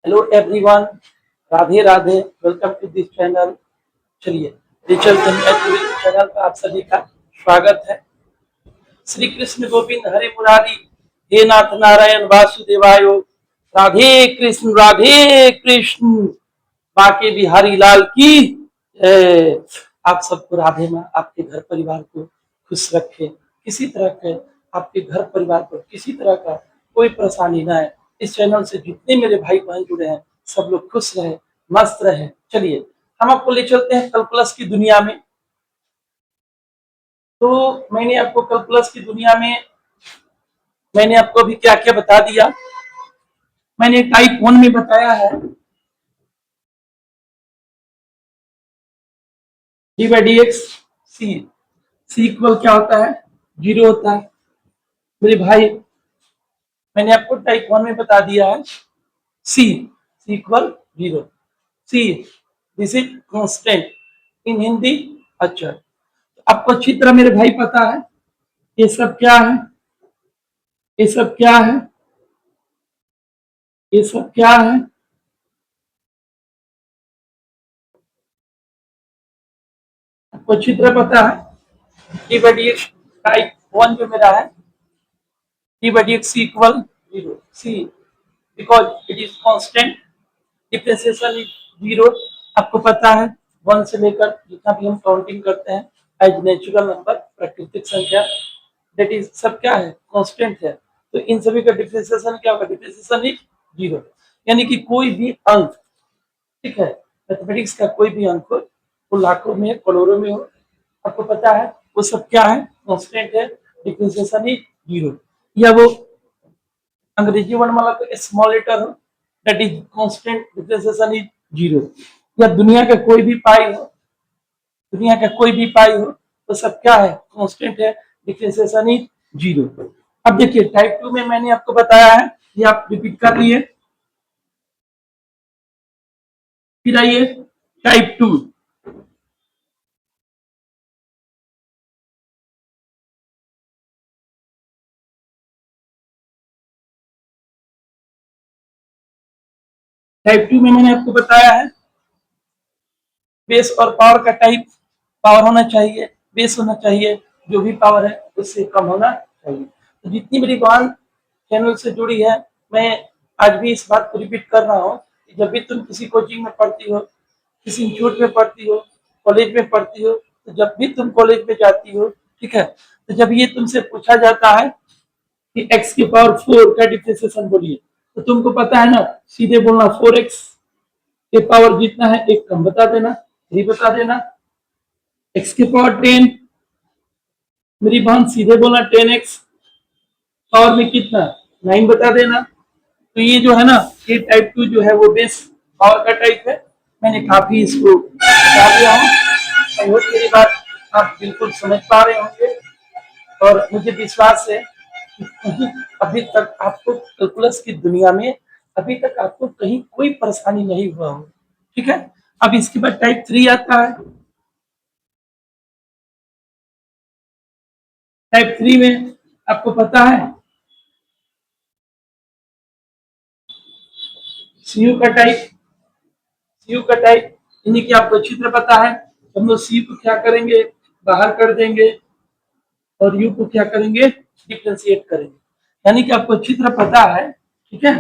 Hello everyone, Radhe Radhe. Welcome to this channel. चलिए रिचल channel पर आप सभी का स्वागत है। श्री कृष्ण गोविंद हरे मुरारी, हे नाथ नारायण वासुदेवायो। राधे कृष्ण बाके बिहारी लाल की जय। आप सबको राधे माँ आपके घर परिवार को खुश रखे। किसी तरह के आपके घर परिवार को किसी तरह का कोई परेशानी ना है। इस चैनल से जितने मेरे भाई बहन जुड़े हैं सब लोग खुश रहे, मस्त रहे। चलिए हम आपको ले चलते हैं कैलकुलस की दुनिया में। तो मैंने आपको कैलकुलस की दुनिया में मैंने आपको अभी क्या क्या बता दिया। मैंने टाइप 1 में बताया है d by D x c. C equal क्या होता है? 0 होता है मेरे भाई। मैंने आपको टाइप 1 में बता दिया है C equal 0। See this is constant in Hindi. अच्छा, आपको अच्छी तरह मेरे भाई पता है ये सब क्या है, ये सब क्या है, ये सब क्या है। आपको अच्छी तरह पता है d by D x type 1 जो मेरा है, d by D x equal 0। C because it is constant, differentiation is 0। आपको पता है 1 से लेकर जितना भी हम काउंटिंग करते हैं एज नेचुरल नंबर, प्राकृतिक संख्या, दैट इज सब क्या है? कांस्टेंट है। तो इन सभी का डिफरेंशिएशन क्या होगा? Differentiation is 0। यानी कि कोई भी अंक, ठीक है, मैथमेटिक्स का कोई भी अंक हो, वो लाखों में करोड़ों में हो, आपको पता है वो सब क्या है? कांस्टेंट है, डिफरेंशिएशन इज 0। या वो अंग्रेजी वर्णमाला का स्मॉल लेटर हो, that is constant, differentiation is 0। या दुनिया का कोई भी पाई हो, दुनिया का कोई भी पाई हो, तो सब क्या है? कांस्टेंट है, डिफरेंशिएशन इज 0। अब देखिए टाइप 2 में मैंने आपको बताया है, ये आप रिपीट कर लिए। फिर आइए टाइप 2। टाइप 2 में मैंने आपको बताया है बेस और पावर का टाइप। पावर होना चाहिए, बेस होना चाहिए, जो भी पावर है उससे कम होना चाहिए। तो जितनी मेरी बहन चैनल से जुड़ी है, मैं आज भी इस बात को रिपीट कर रहा हूँ कि जब भी तुम किसी कोचिंग में पढ़ती हो, किसी इंस्टीट्यूट में पढ़ती हो, कॉलेज में पढ़ती हो, तो जब भी तुम कॉलेज में जाती हो, ठीक है, तो जब ये तुमसे पूछा जाता है कि x की पावर 4 का डिफरेंशिएशन बोलिए, तो तुमको पता है ना, सीधे बोलना 4x के पावर जितना है एक कम बता देना, 3 बता देना। x की पावर 10, मेरी बहन सीधे बोलना 10x पावर में कितना, 9 बता देना। तो ये जो है ना, ये टाइप 2 जो है वो बेस पावर का टाइप है। मैंने काफी इसको बता दिया हूँ। आई होप मेरी बात आप बिल्कुल समझ पा रहे होंगे, और मुझे विश्वास है कि कहीं अभी तक आपको कैलकुलस की दुनिया में अभी तक आपको कहीं कोई परेशानी नहीं हुआ हो। ठीक है, अब इसके बाद टाइप 3 आता है। टाइप 3 में आपको पता है सीयू का टाइप, सीयू का टाइप यानी कि आपको अच्छी तरह पता है हम लोग सी को क्या करेंगे? बाहर कर देंगे, और यू को क्या करेंगे? डिफरेंशिएट करेंगे। यानी कि आपको अच्छी तरह पता है, ठीक है,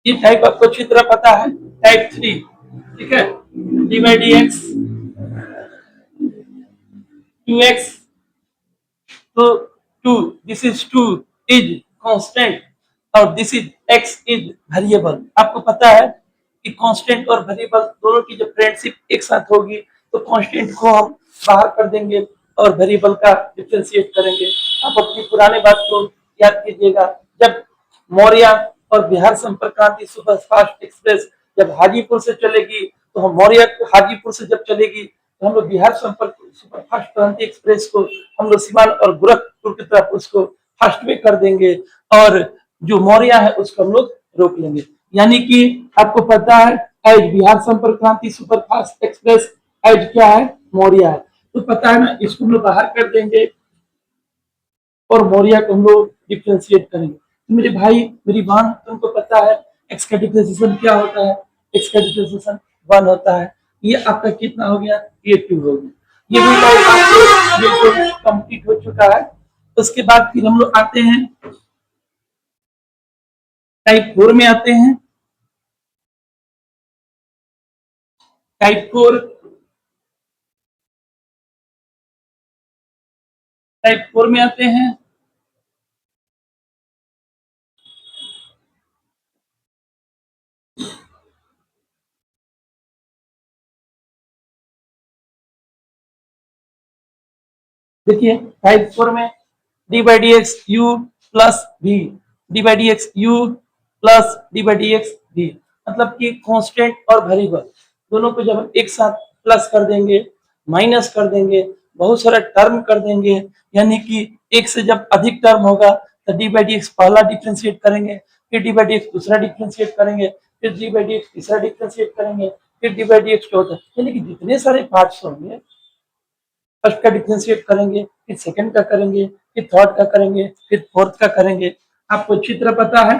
ये टाइप आपको अच्छी तरह पता है टाइप 3, ठीक है, d by D x 2x, तो 2, दिस इज 2 इज कांस्टेंट, और this is x is variable. आपको पता है कि कांस्टेंट और वेरिएबल दोनों की जब फ्रेंडशिप एक साथ होगी तो कांस्टेंट को हम बाहर कर देंगे और वेरिएबल का डिफरेंशिएट करेंगे। आप अपनी पुराने बात को याद कीजिएगा, जब मौर्य और बिहार संपर्क क्रांति सुपरफास्ट एक्सप्रेस जब हाजीपुर से चलेगी, तो हम मौर्य हाजीपुर से जब चलेगी तो हम लोग बिहार संपर्क सुपरफास्ट क्रांति एक्सप्रेस को हम लोग सिवान और गोरखपुर की तरफ उसको फास्ट वे कर देंगे, और जो मौर्य है उसको हम लोग रोक लेंगे। यानी कि आपको पता है एज बिहार संपर्क क्रांति सुपरफास्ट एक्सप्रेस एज क्या है? मौर्य है। तो पता है ना, इसको हम लोग बाहर कर देंगे और मौर्य को हम लोग डिफ्रेंशिएट करेंगे। मेरे भाई मेरी बहन, तुमको पता है x का डिफरेंशिएशन क्या होता है? x का डिफरेंशिएशन 1 होता है। ये आपका कितना हो गया? ये 2 हो गया। ये भी टाइप आपको बिल्कुल कंप्लीट हो चुका है। उसके बाद फिर हम लोग आते हैं टाइप 4 में आते हैं। टाइप 4, टाइप 4 में आते हैं। देखिए टाइप 4 में D by D X U plus भी, D by D X U plus D by D X भी, मतलब कि कांस्टेंट और वेरिएबल दोनों को जब हम एक साथ प्लस कर देंगे, माइनस कर देंगे, बहुत सारा टर्म कर देंगे, यानी कि एक से जब अधिक टर्म होगा तो डी बाई डी एक्स पहला डिफ्रेंशिएट करेंगे, फिर डी बाई डी एक्स दूसरा डिफ्रेंशिएट करेंगे, फिर डी बाई डी एक्स तीसरा डिफ्रेंशिएट करेंगे, फिर डी बाई डी एक्स चौथा, यानी कि जितने सारे पार्ट्स होंगे फर्स्ट का डिफ्रेंशिएट करेंगे, फिर सेकंड का करेंगे, फिर थर्ड का करेंगे, फिर फोर्थ का करेंगे। आपको अच्छी तरह पता है।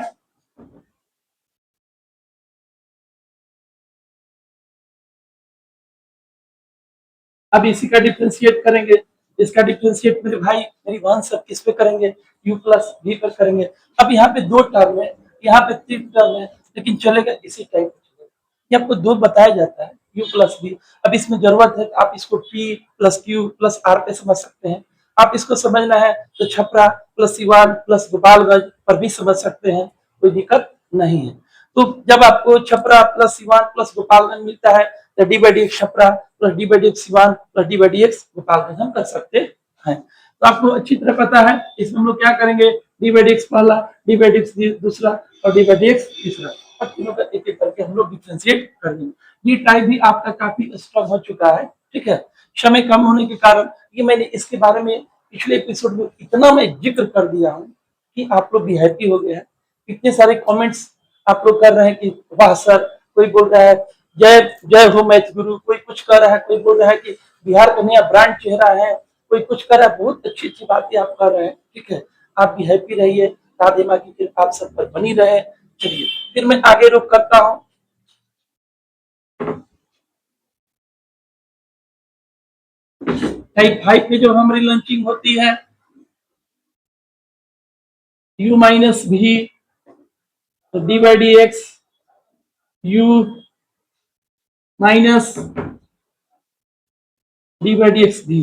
अब इसी का डिफ्रेंशिएट करेंगे, इसका डिफ्रेंशिएट मेरे भाई मेरी बहन सब किस पे करेंगे? u प्लस v पर करेंगे। अब यहाँ पे 2 टर्म है, यहाँ पे 3 टर्म है, लेकिन चलेगा इसी टाइप। ये आपको 2 बताया जाता है u प्लस v। अब इसमें जरूरत है आप इसको p plus q plus r पे समझ सकते हैं। आप इसको समझना है तो छपरा प्लस सिवान प्लस गोपालगंज पर भी समझ सकते हैं, कोई दिक्कत नहीं है। तो जब आपको छपरा प्लस सिवान प्लस गोपालगंज मिलता है तो D by D x Chhapra plus D by D x Siwan plus D by D x Gopalganj हम कर सकते हैं। तो आपको अच्छी तरह पता है इसमें हम लोग क्या करेंगे? डी बाई डी एक्स पहला, डी बाई डी एक्स दूसरा और डी बाई डी एक्स तीसरा, अब तीनों का एक एक करके हम लोग डिफ्रेंशिएट कर देंगे। ये टाइप भी आपका काफी स्ट्रॉन्ग हो चुका है। ठीक है, समय कम होने के कारण ये मैंने इसके बारे में पिछले एपिसोड में इतना मैं जिक्र कर दिया हूँ कि आप लोग भी हैप्पी हो गए हैं। इतने सारे कमेंट्स आप लोग कर रहे हैं कि वाह सर, कोई बोल रहा है जय जय हो मैथ गुरु, कोई कुछ कर रहा है, कोई बोल रहा है कि बिहार का नया ब्रांड चेहरा है, कोई कुछ कर रहा है। बहुत अच्छी अच्छी बातें आप कर रहे हैं। ठीक है, आप भी हैप्पी रहिए, दादी माँ की कृपा आप सब पर बनी रहे। चलिए फिर मैं आगे रुक करता हूँ। टाइप 5 में जब हमारी लंचिंग होती है u माइनस भी, तो D by D X you minus D by D X भी,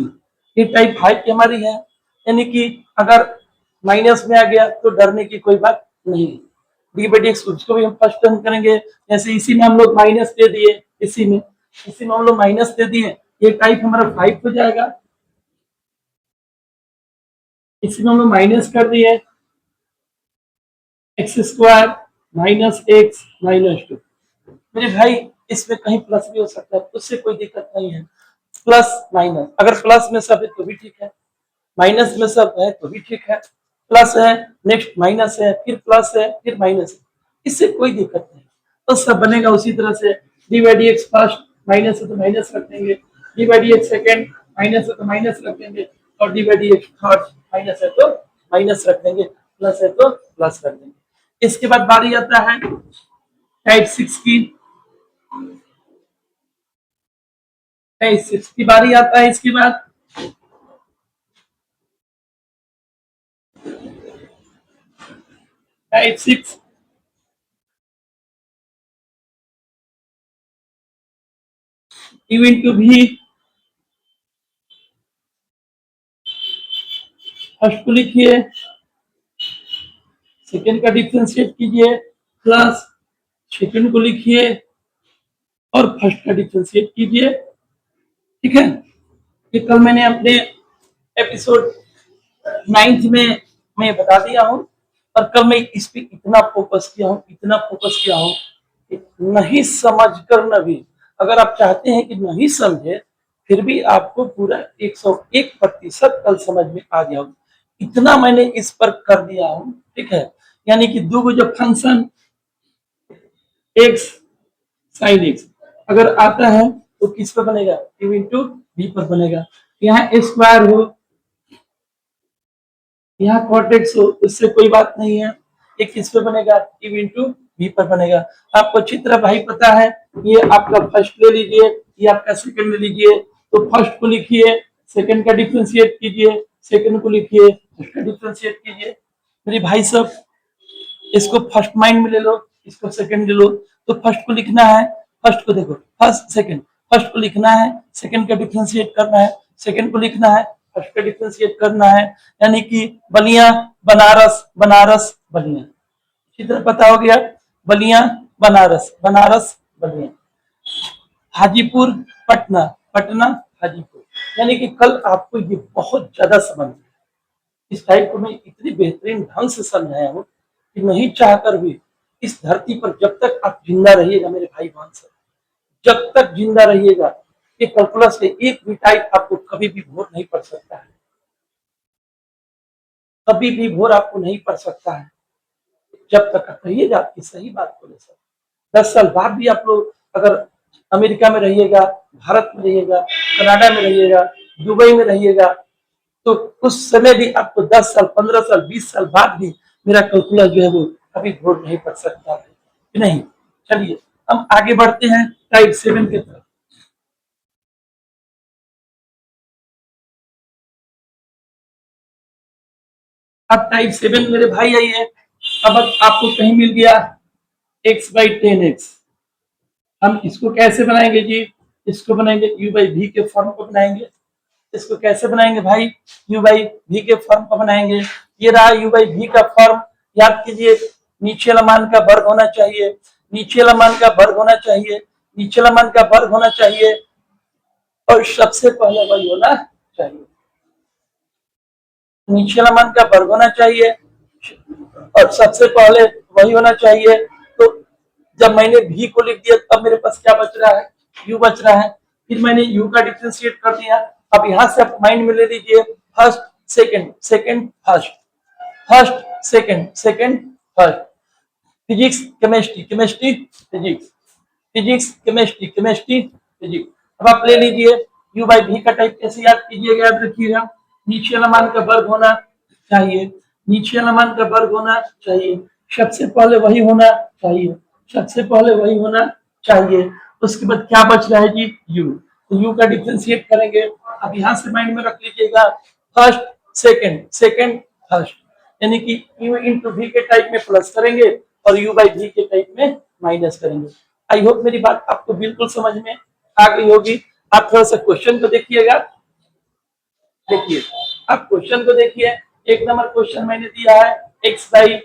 ये टाइप 5 की हमारी है। यानी कि अगर माइनस में आ गया तो डरने की कोई बात नहीं। डी बाई डी एक्स उसको भी हम फर्स्ट टर्म करेंगे, जैसे इसी में हम लोग माइनस दे दिए, इसी में हम लोग माइनस दे दिए, ये टाइप हमारा 5 हो जाएगा। इसी में हम लोग माइनस कर दिए x square minus x minus 2। मेरे भाई इसमें कहीं प्लस भी हो सकता है, उससे कोई दिक्कत नहीं है। प्लस माइनस, अगर प्लस में सब है तो भी ठीक है, माइनस में सब है तो भी ठीक है। प्लस है, नेक्स्ट माइनस है, फिर प्लस है, फिर माइनस है, इससे कोई दिक्कत नहीं। तो सब बनेगा उसी तरह से। D by D x first, minus है तो माइनस रख देंगे, D by D x second, minus है तो माइनस रख देंगे, और D by D x third, minus है तो माइनस रख देंगे, प्लस है तो प्लस रख देंगे। इसके बाद बारी आता है टाइप 6 की। टाइप 6 की बारी आता है। इसके बाद टाइप 6 u इंटू भी, फर्स्ट को लिखिए, सेकेंड का डिफ्रेंशिएट कीजिए, प्लस सेकेंड को लिखिए और फर्स्ट का डिफ्रेंशिएट कीजिए। ठीक है, ये कल मैंने अपने एपिसोड 9th में मैं बता दिया हूँ, और कल मैं इस पे इतना फोकस किया हूँ, इतना फोकस किया हूँ कि नहीं समझ कर न भी, अगर आप चाहते हैं कि नहीं समझे फिर भी आपको पूरा 101% कल समझ में आ गया हो, इतना मैंने इस पर कर दिया हूँ। ठीक है, यानी कि दो जो फंक्शन एक्स साइन एक्स अगर आता है तो किस पर बनेगा? u इंटू बी पर बनेगा। यहाँ स्क्वायर हो, यहाँ कॉट एक्स हो, उससे कोई बात नहीं है। एक किस पे बनेगा, u इंटू v पर बनेगा। आपको अच्छी तरह भाई पता है, ये आपका फर्स्ट ले लीजिए, ये आपका सेकंड ले लीजिए, तो फर्स्ट को लिखिए, सेकंड का डिफरेंशिएट कीजिए, सेकंड को लिखिए, फर्स्ट का डिफरेंशिएट कीजिए। मेरे भाई सब, इसको फर्स्ट माइंड में ले लो, इसको सेकंड ले लो। तो फर्स्ट को लिखना है, फर्स्ट को देखो, फर्स्ट सेकंड, फर्स्ट को लिखना है, सेकंड का डिफरेंशिएट करना है, सेकंड को लिखना है, फर्स्ट का डिफरेंशिएट करना है। यानी कि बलिया, बनारस, बनारस, बलिया। इसी तरह पता हो गया, बलिया, बनारस, बनारस, बलिया। हाजीपुर, पटना, पटना, हाजीपुर। यानी कि कल आपको ये बहुत ज्यादा समझ में, इस टाइप को मैं इतनी बेहतरीन ढंग से समझाया हूँ कि नहीं चाहकर भी इस धरती पर जब तक आप जिंदा रहिएगा मेरे भाई बहन सब, जब तक जिंदा रहिएगा, ये कैलकुलस के एक भी टाइप आपको कभी भी भोर नहीं पड़ सकता है, कभी भी भोर आपको नहीं पड़ सकता है, जब तक रहिएगा। आपकी सही बात बोले सर, 10 साल बाद भी आप लोग अगर अमेरिका में रहिएगा, भारत में रहिएगा, कनाडा में रहिएगा, दुबई में रहिएगा, तो उस समय भी आपको 10 साल, 15 साल, 20 साल बाद भी मेरा कैलकुलस जो है वो कभी भोर नहीं पड़ सकता है कि नहीं। चलिए हम आगे बढ़ते हैं टाइप 7 की तरफ। अब टाइप 7 मेरे भाई आइए। अब आपको कहीं मिल गया x/10x, हम इसको कैसे बनाएंगे जी, इसको बनाएंगे u/v के फॉर्म को बनाएंगे। इसको कैसे बनाएंगे भाई, u/v के फॉर्म को बनाएंगे। ये रहा u/v का फॉर्म, याद कीजिए, नीचे वाला मान का वर्ग होना चाहिए, नीचे वाला मान का वर्ग होना चाहिए, नीचे वाला मान का वर्ग होना चाहिए, और सबसे पहले वही होना चाहिए, नीचे वाला मान का वर्ग होना चाहिए और सबसे पहले वही होना चाहिए। तो जब मैंने v को लिख दिया तब मेरे पास क्या बच रहा है, u बच रहा है। फिर मैंने u का डिफरेंशिएट कर दिया। अब यहां से आप माइंड में ले लीजिए, first second, second first, first second, second first. Physics chemistry, chemistry physics, physics chemistry, chemistry physics. अब आप ले लीजिए u/v का टाइप कैसे याद कीजिएगा, याद रखिएगा, नीचे वाला मान का वर्ग होना चाहिए, नीचे वाला मान का वर्ग होना चाहिए, सबसे पहले वही होना चाहिए, सबसे पहले वही होना चाहिए। उसके बाद क्या बच रहा है जी, u, तो u का डिफरेंशिएट करेंगे। अब यहां से माइंड में रख लीजिएगा, फर्स्ट सेकंड, सेकंड फर्स्ट, यानी कि u इंटू v के टाइप में प्लस करेंगे और u/v के टाइप में माइनस करेंगे। आई होप मेरी बात आपको बिल्कुल समझ में आ गई होगी। आप थोड़ा सा क्वेश्चन को देखिएगा, देखिए आप क्वेश्चन को देखिए। एक नंबर क्वेश्चन मैंने दिया है x/1,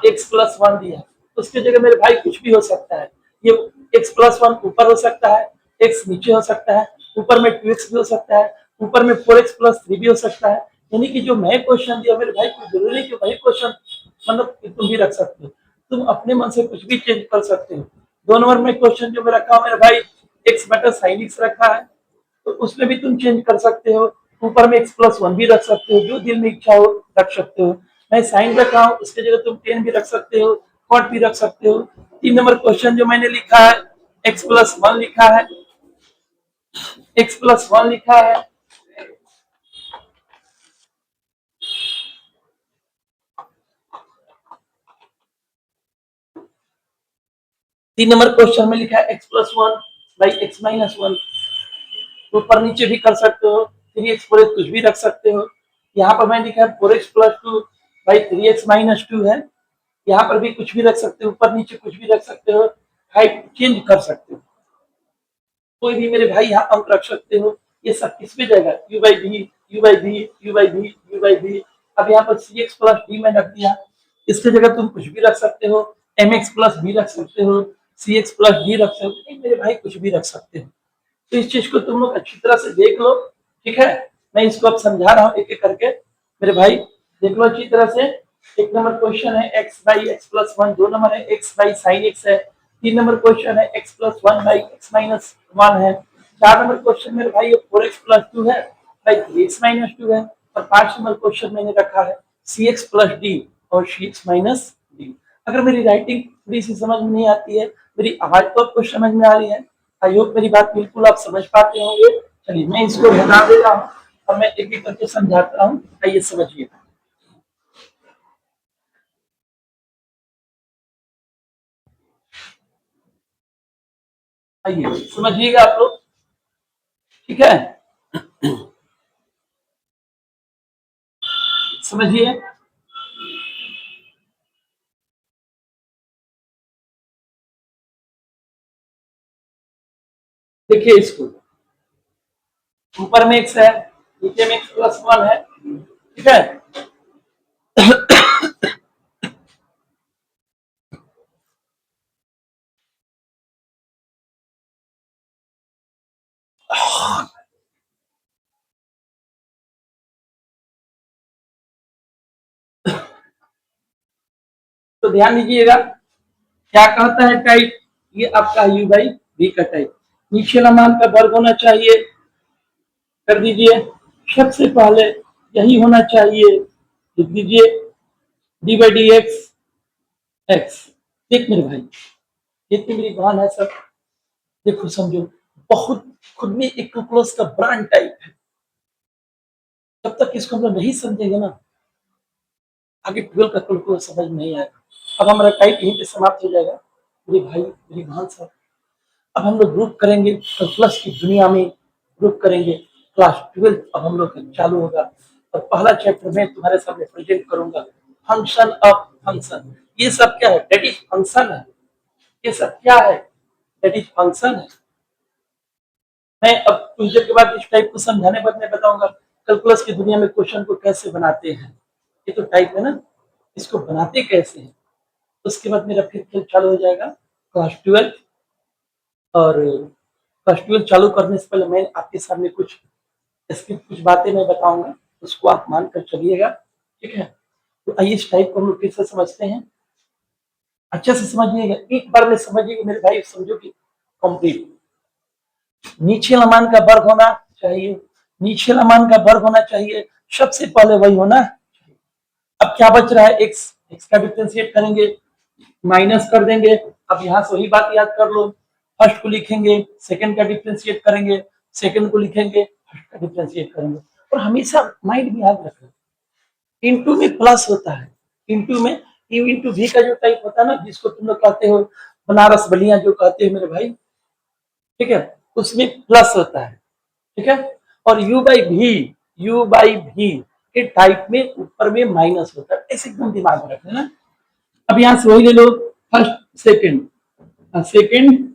x+1 दिया है, उसकी जगह मेरे भाई कुछ भी हो सकता है। ये x+1 ऊपर हो सकता है, x नीचे हो सकता है, ऊपर में 2x भी हो सकता है, ऊपर में 4x+3 भी हो सकता है। यानी कि जो मैं क्वेश्चन दिया मेरे भाई, कोई जरूरी नहीं कि वही क्वेश्चन मतलब तुम भी रख सकते हो, तुम अपने मन से कुछ भी चेंज कर सकते हो। 2 नंबर में क्वेश्चन जो मैं रखा मेरे भाई, x/sin x रखा है, तो उसमें भी तुम चेंज कर सकते हो, ऊपर में x+1 भी रख सकते हो, जो दिल में इच्छा हो रख सकते हो। मैं साइन रख रहा हूँ, उसकी जगह तुम 10 भी रख सकते हो, कॉट भी रख सकते हो। 3 नंबर क्वेश्चन जो मैंने लिखा है, x+1 लिखा है, x+1 लिखा है। 3 नंबर क्वेश्चन में लिखा है x+1/x-1, ऊपर नीचे भी कर सकते हो, 3x 4x कुछ भी रख सकते हो। यहाँ पर मैं लिखा है 4x+2/3x-2 है, यहाँ पर भी कुछ भी रख सकते हो, ऊपर नीचे कुछ भी रख सकते हो, हाइट चेंज कर सकते हो, कोई भी मेरे भाई यहाँ अंक रख सकते हो। ये सब किस पे जाएगा, u/v, u/v, u/v, u/v। अब यहाँ पर cx+d मैंने रख दिया, इसकी जगह तुम कुछ भी रख सकते हो, mx+b रख सकते हो, cx+d रख सकते हो, नहीं मेरे भाई कुछ भी रख सकते हो। तो इस चीज को तुम लोग अच्छी तरह से देख लो, ठीक है। मैं इसको अब समझा रहा हूँ एक एक करके, मेरे भाई देख लो अच्छी तरह से। 1 नंबर क्वेश्चन है x/x+1, 2 नंबर है x/sin x है, 3 नंबर क्वेश्चन है x+1/x-1 है, 4 नंबर क्वेश्चन मेरे भाई 4x+2 है बाई 3x-2 है, और 5 नंबर क्वेश्चन मैंने रखा है cx+d और cx-d। अगर मेरी राइटिंग थोड़ी सी समझ में नहीं आती है, मेरी आवाज तो आपको समझ में आ रही है, आई होप मेरी बात बिल्कुल आप समझ पाते होंगे। चलिए मैं इसको बता दे रहा हूँ और मैं एक एक करके समझाता हूँ, आइए समझिए। आइए समझिएगा आप लोग, ठीक है, समझिए। देखिए इसको, ऊपर में x है, नीचे में x+1 है, ठीक है। तो ध्यान दीजिएगा, क्या कहता है टाइप, ये आपका u बाई v का टाइप, नीचे वाला मान का वर्ग होना चाहिए, कर दीजिए। सबसे पहले यही होना चाहिए, लिख दीजिए D by D x x. देख मेरे भाई, जितनी मेरी बहन है सब, देखो समझो, बहुत खुद में एक कैलकुलस का ब्रांड टाइप है। जब तक इसको हम लोग नहीं समझेंगे ना, आगे 12 का कैलकुलस समझ नहीं आएगा। अब हमारा टाइप यहीं पे समाप्त हो जाएगा मेरे भाई मेरी बहन सब। अब हम लोग ग्रुप करेंगे कैलकुलस की दुनिया में, ग्रुप करेंगे। क्लास 12 अब हम लोग का चालू होगा, और पहला चैप्टर में तुम्हारे सामने प्रेजेंट करूंगा, फंक्शन ऑफ फंक्शन। ये सब क्या है, दैट इज फंक्शन है। ये सब क्या है, दैट इज फंक्शन है। मैं अब कुछ देर के बाद इस टाइप को समझाने बाद मैं बताऊंगा कैलकुलस की दुनिया में क्वेश्चन को कैसे बनाते हैं। ये तो टाइप है ना, इसको बनाते कैसे हैं। उसके बाद मेरा फिर खेल चालू हो जाएगा क्लास 12। और क्लास 12 चालू करने से पहले मैं आपके सामने कुछ इसकी कुछ बातें मैं बताऊंगा, उसको आप मान कर चलिएगा, ठीक है। तो आइए इस टाइप को हम लोग फिर से समझते हैं, अच्छे से समझिएगा, एक बार में समझिएगा मेरे भाई, समझो कि कंप्लीट। नीचे वाला मान का वर्ग होना चाहिए, नीचे वाला मान का वर्ग होना चाहिए, सबसे पहले वही होना। अब क्या बच रहा है, एक्स, एक्स का डिफरेंशिएट करेंगे, माइनस कर देंगे। अब यहाँ से वही बात याद कर लो, फर्स्ट को लिखेंगे, सेकंड का डिफरेंशिएट करेंगे, सेकंड को लिखेंगे, फर्स्ट का डिफरेंशिएट करेंगे। और हमेशा माइंड में याद रखना, इनटू में प्लस होता है, इनटू में यू इंटू भी का जो टाइप होता है ना, जिसको तुम लोग कहते हो बनारस बलियां जो कहते हो मेरे भाई, ठीक है, उसमें प्लस होता है, ठीक है। और u बाई भी, u बाई भी के टाइप में ऊपर में माइनस होता है, ऐसे एकदम दिमाग में रखना ना। अब यहां से वही ले लो, फर्स्ट सेकंड, सेकंड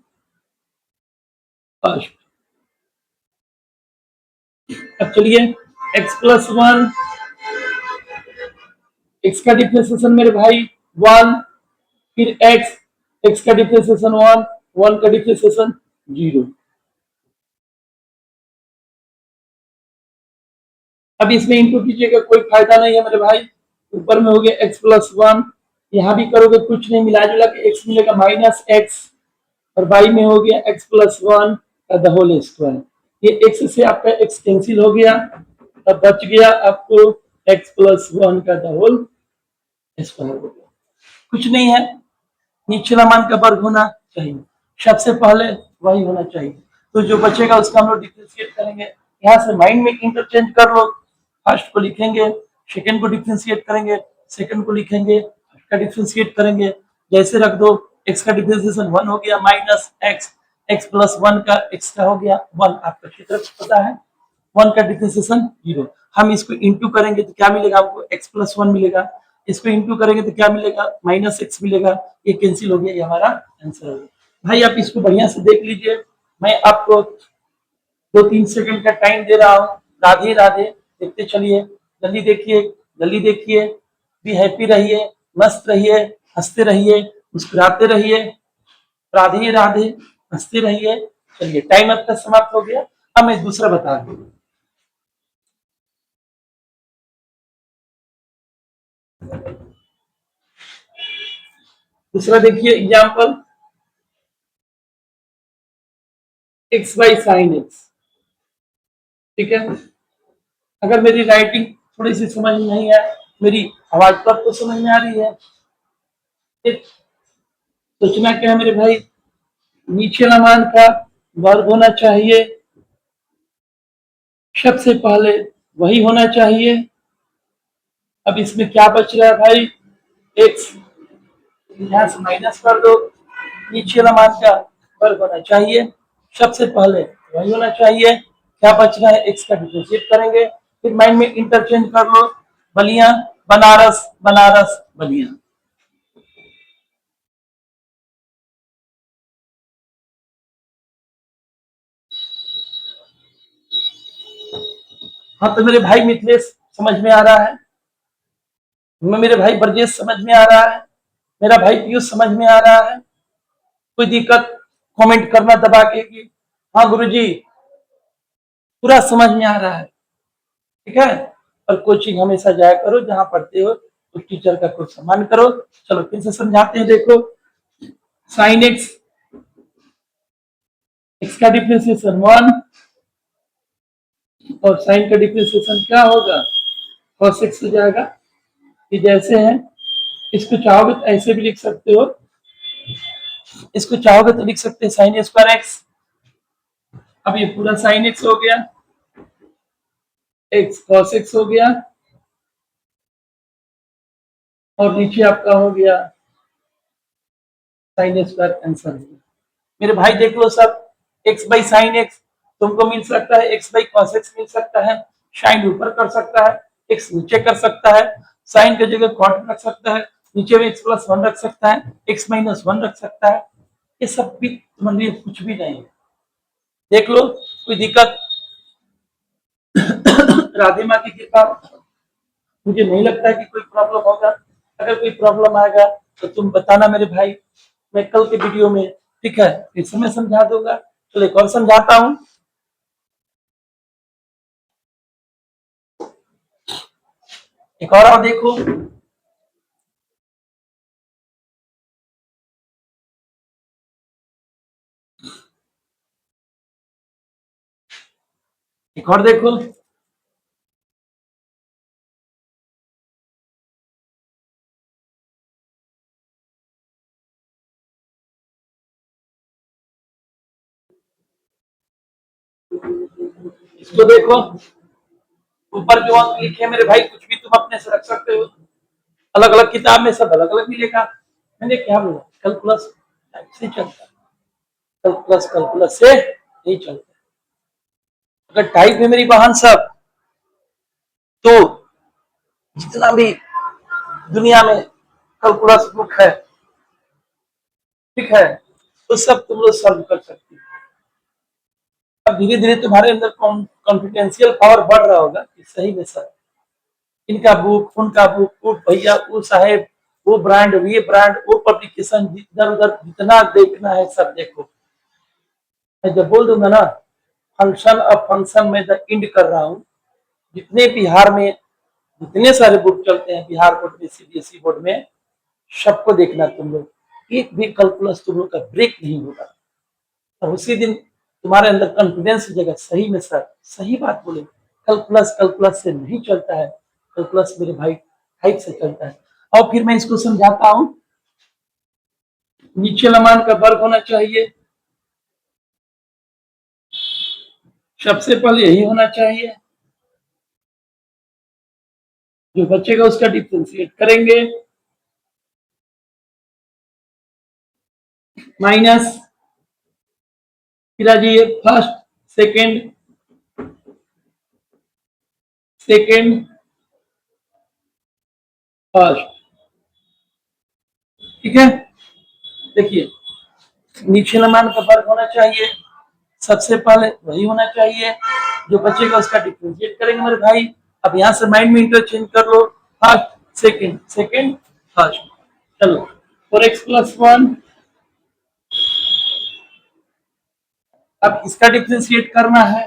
फर्स्ट। अब चलिए x+1, x का डिफरेंशिएशन मेरे भाई 1, फिर x, x का डिफरेंशिएशन 1, 1 का डिफरेंशिएशन 0। अब इसमें इंटू कीजिएगा, कोई फायदा नहीं है मेरे भाई, ऊपर में हो गया x+1, यहाँ भी करोगे कुछ नहीं, मिला जुला के x मिलेगा -x, और बाई में हो गया x+1 का द होल स्क्वायर। ये x से आपका x कैंसिल हो गया, अब बच गया आपको x+1 का द होल स्क्वायर हो गया। कुछ नहीं है, निचला मान का वर्ग होना चाहिए, सबसे पहले वही होना चाहिए। तो जो बचेगा उसका हम लोग डिफरेंशिएट करेंगे, यहाँ से माइंड में इंटरचेंज कर लो, फर्स्ट को लिखेंगे, सेकंड को डिफरेंशिएट करेंगे, सेकंड को लिखेंगे, फर्स्ट का डिफरेंशिएट करेंगे, जैसे रख दो। एक्स का डिफरेंशिएशन 1 हो गया -x, x+1 का x का हो गया 1, आपका क्षेत्र पता है, 1 का डिफरेंशिएशन 0। हम इसको इंटू करेंगे तो क्या मिलेगा, हमको x+1 मिलेगा, इसको इंटू करेंगे तो क्या मिलेगा, -x मिलेगा, ये कैंसिल हो गया, ये हमारा आंसर हो गया। भाई आप इसको बढ़िया से देख लीजिए, मैं आपको 2-3 सेकंड का टाइम दे रहा हूँ। राधे राधे, देखते चलिए, जल्दी देखिए, जल्दी देखिए, भी हैप्पी रहिए, मस्त रहिए, हंसते रहिए, मुस्कुराते रहिए, राधे राधे, हंसते रहिए। चलिए टाइम आपका समाप्त हो गया, अब मैं दूसरा बता दूं। दूसरा देखिए example, x by sine x, ठीक है। अगर मेरी राइटिंग थोड़ी सी समझ में नहीं है, मेरी आवाज तो आपको समझ में आ रही है, एक सोचना क्या है मेरे भाई, नीचे वाला मान का वर्ग होना चाहिए, सबसे पहले वही होना चाहिए। अब इसमें क्या बच रहा है भाई, एक्स, यहाँ से माइनस कर दो, नीचे वाला मान का वर्ग होना चाहिए, सबसे पहले वही होना चाहिए। क्या बच रहा है, एक्स का डिफरेंशिएट करेंगे, फिर माइंड में इंटरचेंज कर लो, बलिया बनारस, बनारस बलिया। हाँ तो मेरे भाई मिथिलेश समझ में आ रहा है, मेरे भाई ब्रजेश समझ में आ रहा है, मेरा भाई पीयूष समझ में आ रहा है। कोई दिक्कत कमेंट करना दबा के कि हाँ गुरुजी पूरा समझ में आ रहा है, ठीक है। और कोचिंग हमेशा जाया करो, जहां पढ़ते हो उस टीचर का कुछ सम्मान करो। चलो फिर से समझाते हैं, देखो साइन एक्स, एक्स का डिफ्रेंसिएशन 1 और साइन का डिफ्रेंसिएशन क्या होगा, cos x हो जाएगा। ये जैसे है, इसको चाहोगे तो ऐसे भी लिख सकते हो, इसको चाहोगे तो लिख सकते हैं साइन स्क्वायर एक्स। अब ये पूरा साइन एक्स हो गया, एक्स cos x हो गया, और नीचे आपका हो गया साइन स्क्वायर आंसर। मेरे भाई देख लो सब, एक्स बाई साइन एक्स तुमको मिल सकता है, एक्स बाई कॉस एक्स मिल सकता है, साइन ऊपर कर सकता है, एक्स नीचे कर सकता है, साइन की जगह कॉट रख सकता है, नीचे में एक्स प्लस 1 रख सकता है, एक्स माइनस 1 रख सकता है। ये सब भी तुम्हारे लिए कुछ भी नहीं है, देख लो कोई दिक्कत। राधे माँ की कृपा, मुझे नहीं लगता कि कोई प्रॉब्लम होगा। अगर कोई प्रॉब्लम आएगा तो तुम बताना मेरे भाई, मैं कल के वीडियो में, ठीक है, फिर से मैं समझा दूंगा। चलो एक और समझाता हूँ, एक और देखो, एक और देखो, इसको देखो, ऊपर जो अंक लिखे मेरे भाई कुछ भी तुम अपने से रख सकते हो, अलग अलग किताब में सब अलग अलग मिलेगा। मैंने क्या बोला, कैलकुलस से चलता है, कैलकुलस से नहीं चलता। अगर टाइप है मेरी बहन सब, तो जितना भी दुनिया में कैलकुलस बुक है, ठीक है, तो सब तुम लोग सॉल्व कर सकते हो। अब धीरे धीरे तुम्हारे अंदर कॉन्फिडेंशियल पावर बढ़ रहा होगा कि सही में सर, इनका बुक, उनका बुक, वो भैया, वो साहेब, वो ब्रांड, ये ब्रांड, वो पब्लिकेशन, इधर उधर जितना देखना है सब देखो। मैं जब बोल दूंगा ना फंक्शन अब फंक्शन में द इंड कर रहा हूँ, जितने बिहार में जितने सारे बुक चलते हैं, बिहार बोर्ड में, सीबीएसई बोर्ड में, सबको देखना तुम लोग, एक भी कैलकुलस तुम लोग का ब्रेक नहीं होगा। और उसी दिन तुम्हारे अंदर कॉन्फिडेंस जगह, सही में सर सही बात बोले, कैलकुलस कैलकुलस से नहीं चलता है, कैलकुलस मेरे भाई हाइट से चलता है। और फिर मैं इसको समझाता हूँ, नीचे लमान का वर्ग होना चाहिए, सबसे पहले यही होना चाहिए, जो बचेगा उसका डिफ्रेंशिएट करेंगे, माइनस, फिर आ जाइए फर्स्ट, सेकेंड, सेकेंड, फर्स्ट, ठीक है। देखिए नीचे लमान का वर्ग होना चाहिए, सबसे पहले वही होना चाहिए, जो बचेगा उसका डिफ्रेंशिएट करेंगे मेरे भाई। अब यहाँ से माइंड में इंटरचेंज कर लो, फर्स्ट सेकेंड, सेकेंड फर्स्ट। चलो 4x प्लस 1, अब इसका डिफ्रेंशिएट करना है,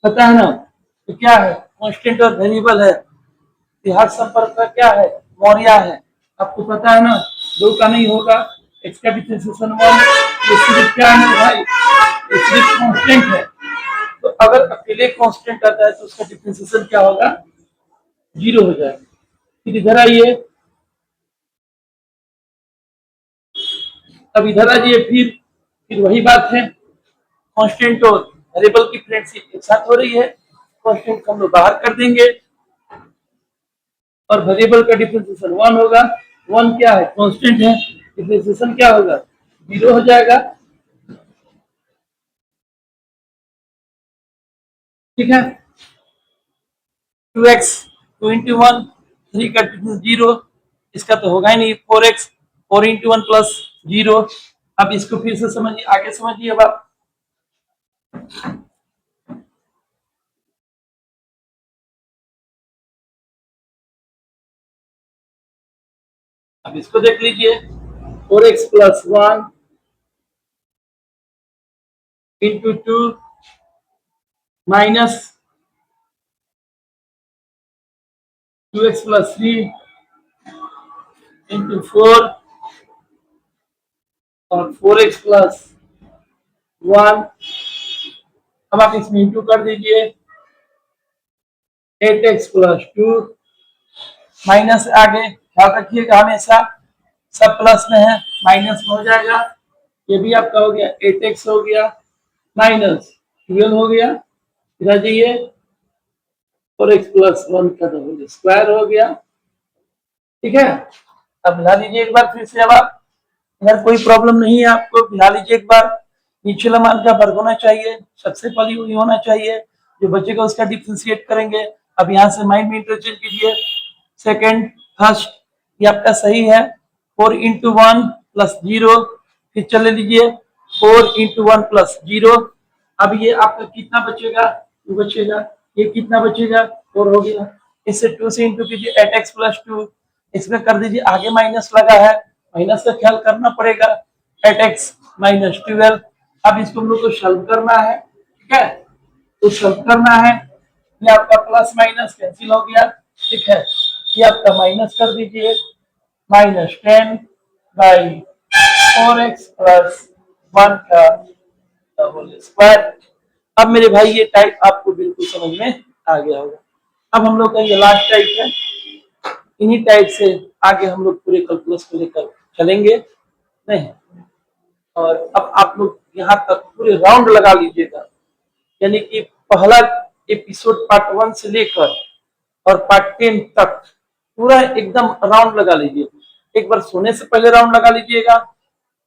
पता है ना, तो क्या है, कांस्टेंट और वेरिएबल है, तिहार संपर्क का क्या है, मौर्या है, आपको पता है ना, दो का नहीं होगा। एक्स का डिफ्रेंशिएशन 1, ये सिर्फ क्या है भाई, ये सिर्फ कांस्टेंट है, तो अगर अकेले कांस्टेंट आता है तो उसका डिफ्रेंशिएशन क्या होगा, 0 हो जाएगा। फिर इधर आइए, अब इधर आ जाइए, फिर वही बात है, कांस्टेंट और वेरिएबल की फ्रेंडशिप एक साथ हो रही है, कांस्टेंट हम लोग बाहर कर देंगे और वेरिएबल का डिफरेंशिएशन 1 होगा। 1 क्या है, कांस्टेंट है, डिफरेंशिएशन क्या होगा, 0 हो जाएगा। ठीक है। 2x 2 into 1, 3 का डिफरेंस 0, इसका तो होगा ही नहीं। 4x 4 into 1 plus 0। अब इसको फिर से समझिए, आगे समझिए। अब आप अब इसको देख लीजिए। 4x plus 1 into 2 minus 2x plus 3 into 4 और 4x प्लस 1। अब आप इसमें इंटू कर दीजिए। 8x प्लस 2 माइनस आगे ख्याल रखिएगा, हमेशा सब प्लस में है, माइनस में हो जाएगा। ये भी आपका हो गया, 8x हो गया माइनस 12 हो गया। फिर आ जाइए 4x प्लस 1 का होल स्क्वायर हो गया। ठीक है। अब मिला लीजिए एक बार फिर से। अब आप, अगर कोई प्रॉब्लम नहीं है आपको, मिला लीजिए एक बार। निचला मान का वर्ग होना चाहिए, सबसे पहले वही होना चाहिए, जो बचेगा उसका डिफरेंशिएट करेंगे। अब यहाँ से माइंड में इंटरचेंज कीजिए। सेकंड फर्स्ट ये आपका सही है। 4 into 1 प्लस 0, फिर चले लीजिए 4 into 1 प्लस 0। अब ये आपका कितना बचेगा, ये बचेगा, ये कितना बचेगा, 4 हो गया। इससे 2 से इंटू कीजिए, 8x प्लस 2। इसमें कर दीजिए, आगे माइनस लगा है, माइनस का ख्याल करना पड़ेगा। 8x minus 12। अब इसको हम लोग को सॉल्व करना है। ठीक है, तो सॉल्व करना है। ये आपका प्लस माइनस कैंसिल हो गया। ठीक है, ये आपका माइनस कर दीजिए, -10/4x प्लस 1 का होल स्क्वायर। अब मेरे भाई ये टाइप आपको बिल्कुल समझ में आ गया होगा। अब हम लोग का ये लास्ट टाइप है। इन्हीं टाइप से आगे हम लोग पूरे कैलकुलस को लेकर चलेंगे। नहीं, और अब आप लोग यहाँ तक पूरे राउंड लगा लीजिएगा, यानी कि पहला एपिसोड पार्ट 1 से लेकर और पार्ट 10 तक पूरा एकदम राउंड लगा लीजिए। एक बार सोने से पहले राउंड लगा लीजिएगा,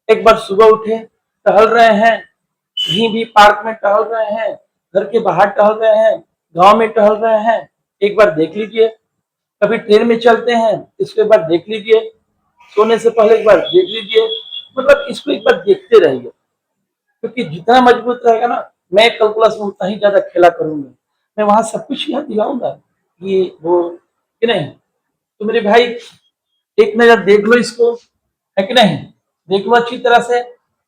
एक बार सुबह उठे, टहल रहे हैं, कहीं भी पार्क में टहल रहे हैं, घर के बाहर टहल रहे हैं, गांव में टहल रहे हैं, एक बार देख लीजिए। कभी ट्रेन में चलते हैं, इसको एक बार देख लीजिए। सोने से पहले एक बार देख लीजिए। मतलब इसको एक बार देखते रहिए, क्योंकि जितना मजबूत रहेगा ना, मैं कैलकुलस में उतना ही ज्यादा खेला करूंगा। मैं वहां सब कुछ याद दिलाऊंगा, ये वो, कि नहीं। तो मेरे भाई एक नजर देख लो इसको, है कि नहीं। देख लो अच्छी तरह से,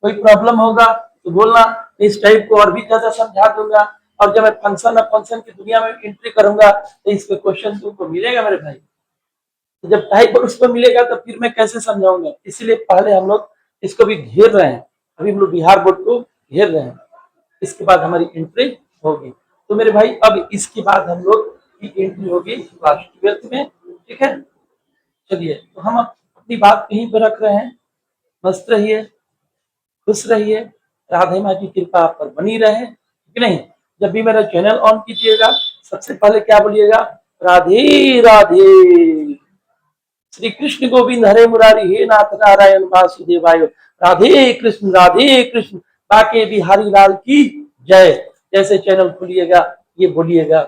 कोई प्रॉब्लम होगा तो बोलना, इस टाइप को और भी ज्यादा समझा दूंगा। और जब मैं फंक्शन ऑफ फंक्शन की दुनिया में एंट्री करूंगा तो इसके क्वेश्चन तुमको मिलेगा मेरे भाई। तो जब टाइप और उसको मिलेगा तो फिर मैं कैसे समझाऊंगा। इसीलिए पहले हम लोग इसको भी घेर रहे हैं। अभी हम लोग बिहार बोर्ड को घेर रहे हैं, इसके बाद हमारी एंट्री होगी। तो मेरे भाई अब इसके बाद हम लोग की एंट्री होगी क्लास 12th में। ठीक है, चलिए तो हम अपनी बात यहीं पर रख रहे हैं। मस्त रहिए, खुश रहिए, राधे माँ की कृपा आप पर बनी रहे, ठीक नहीं। जब भी मेरा चैनल ऑन कीजिएगा, सबसे पहले क्या बोलिएगा, राधे राधे, श्री कृष्ण गोविंद हरे मुरारी, हे नाथ नारायण वासुदेवाय, राधे कृष्ण बाके बिहारी लाल की जय। जैसे चैनल खोलिएगा ये बोलिएगा,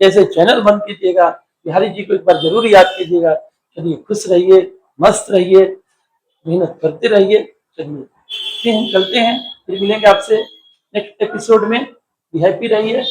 जैसे चैनल बंद कीजिएगा बिहारी जी को एक बार जरूर याद कीजिएगा। चलिए खुश रहिए, मस्त रहिए, मेहनत करते रहिए। चलिए फिर हम चलते हैं, फिर मिलेंगे आपसे नेक्स्ट एपिसोड में। हैप्पी रहिए।